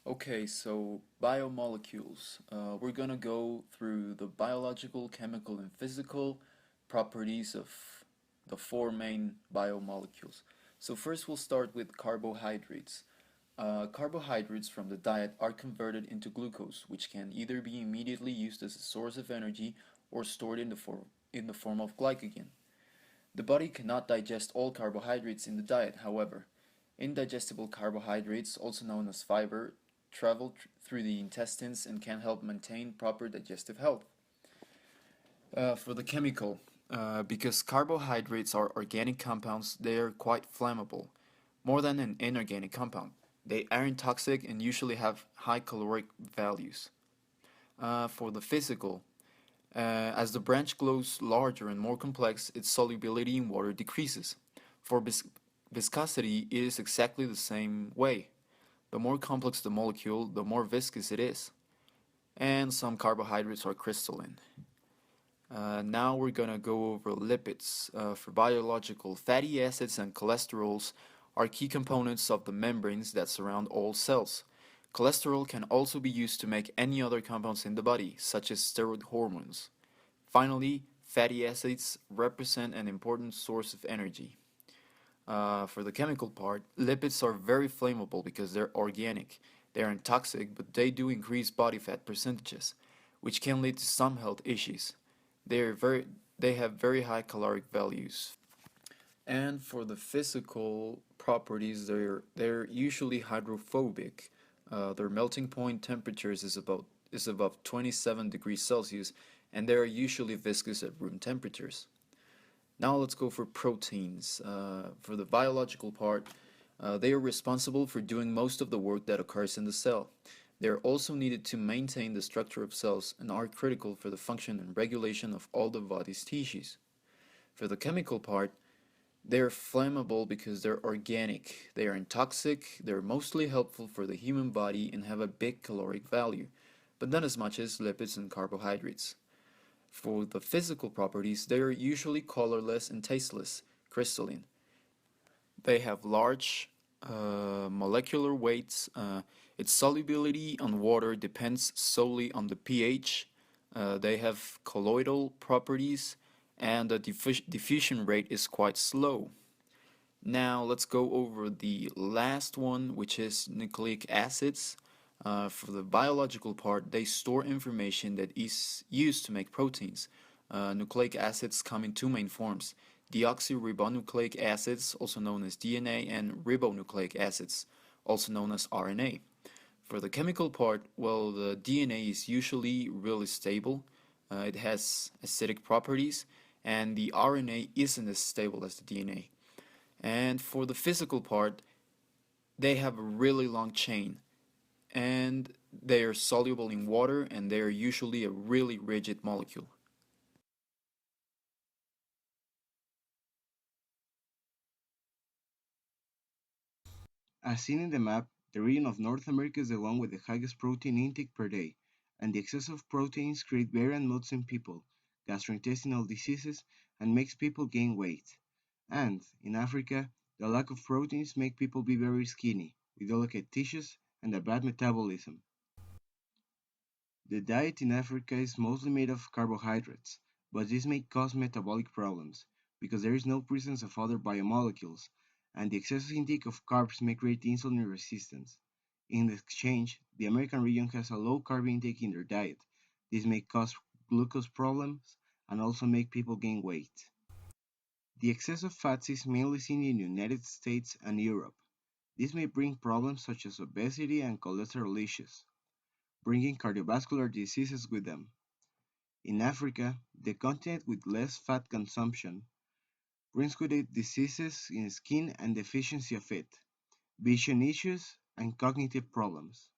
Okay, so biomolecules. We're gonna go through the biological, chemical, and physical properties of the four main biomolecules. So first we'll start with carbohydrates. Carbohydrates from the diet are converted into glucose, which can either be immediately used as a source of energy or stored in the form of glycogen. The body cannot digest all carbohydrates in the diet, however. Indigestible carbohydrates, also known as fiber, travel through the intestines and can help maintain proper digestive health. For the chemical, because carbohydrates are organic compounds, they are quite flammable, more than an inorganic compound. They aren't toxic and usually have high caloric values. For the physical, as the branch grows larger and more complex, its solubility in water decreases. For viscosity, it is exactly the same way. The more complex the molecule, the more viscous it is. And some carbohydrates are crystalline. Now we're gonna go over lipids. For biological, fatty acids and cholesterols are key components of the membranes that surround all cells. Cholesterol can also be used to make any other compounds in the body, such as steroid hormones. Finally, fatty acids represent an important source of energy. For the chemical part, lipids are very flammable because they're organic. They aren't toxic, but they do increase body fat percentages, which can lead to some health issues. They are very they have very high caloric values. And for the physical properties, they're usually hydrophobic. Their melting point temperatures is above 27 degrees Celsius, and they are usually viscous at room temperatures. Now let's go for proteins. For the biological part, they are responsible for doing most of the work that occurs in the cell. They are also needed to maintain the structure of cells and are critical for the function and regulation of all the body's tissues. For the chemical part, they are flammable because they're organic. They are toxic, they're mostly helpful for the human body and have a big caloric value, but not as much as lipids and carbohydrates. For the physical properties, they are usually colorless and tasteless, crystalline. They have large molecular weights. Its solubility on water depends solely on the pH. They have colloidal properties, and the diffusion rate is quite slow. Now let's go over the last one, which is nucleic acids. For the biological part, they store information that is used to make proteins. Nucleic acids come in two main forms: deoxyribonucleic acids, also known as DNA, and ribonucleic acids, also known as RNA. For the chemical part, well, the DNA is usually really stable. It has acidic properties, and the RNA isn't as stable as the DNA. And for the physical part, they have a really long chain and they are soluble in water and they are usually a really rigid molecule. As seen in the map, the region of North America is the one with the highest protein intake per day, and the excess of proteins create variant moods in people, gastrointestinal diseases, and makes people gain weight. And in Africa, the lack of proteins make people be very skinny, with delicate tissues and a bad metabolism. The diet in Africa is mostly made of carbohydrates, but this may cause metabolic problems because there is no presence of other biomolecules, and the excessive intake of carbs may create insulin resistance. In exchange, the American region has a low carb intake in their diet. This may cause glucose problems and also make people gain weight. The excess of fats is mainly seen in the United States and Europe. This may bring problems such as obesity and cholesterol issues, bringing cardiovascular diseases with them. In Africa, the continent with less fat consumption brings with it diseases in skin and deficiency of it, vision issues, and cognitive problems.